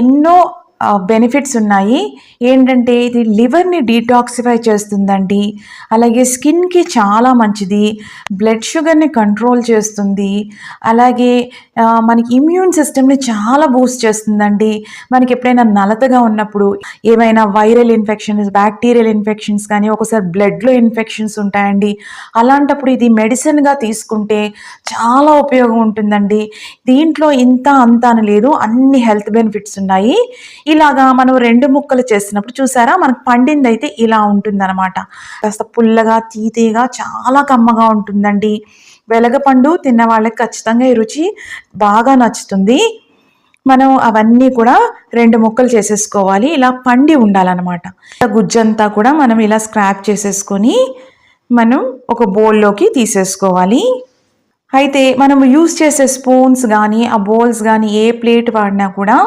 ఎన్నో బెనిఫిట్స్ ఉన్నాయి. ఏంటంటే ఇది లివర్ని డీటాక్సిఫై చేస్తుందండి. అలాగే స్కిన్కి చాలా మంచిది. బ్లడ్ షుగర్ని కంట్రోల్ చేస్తుంది. అలాగే మనకి ఇమ్యూన్ సిస్టమ్ని చాలా బూస్ట్ చేస్తుందండి. మనకి ఎప్పుడైనా నలతగా ఉన్నప్పుడు ఏమైనా వైరల్ ఇన్ఫెక్షన్స్, బ్యాక్టీరియల్ ఇన్ఫెక్షన్స్ కానీ ఒకసారి బ్లడ్లో ఇన్ఫెక్షన్స్ ఉంటాయండి. అలాంటప్పుడు ఇది మెడిసిన్గా తీసుకుంటే చాలా ఉపయోగం ఉంటుందండి. దీంట్లో ఇంత అంత అని లేదు, అన్ని హెల్త్ బెనిఫిట్స్ ఉన్నాయి. ఇలాగా మనం 2 ముక్కలు చేసినప్పుడు చూసారా, మనకు పండిందైతే ఇలా ఉంటుందన్నమాట. కాస్త పుల్లగా, తీయగా, చాలా కమ్మగా ఉంటుందండి. వెలగపండు తిన్న వాళ్ళకి ఖచ్చితంగా ఈ రుచి బాగా నచ్చుతుంది. మనం అవన్నీ కూడా 2 ముక్కలు చేసేసుకోవాలి. ఇలా పండి ఉండాలన్నమాట. గుజ్జంతా కూడా మనం ఇలా స్క్రాప్ చేసేసుకొని మనం ఒక బౌల్లోకి తీసేసుకోవాలి. అయితే మనం యూస్ చేసే స్పూన్స్ కానీ, ఆ బౌల్స్ కానీ, ఏ ప్లేట్ వాడినా కూడా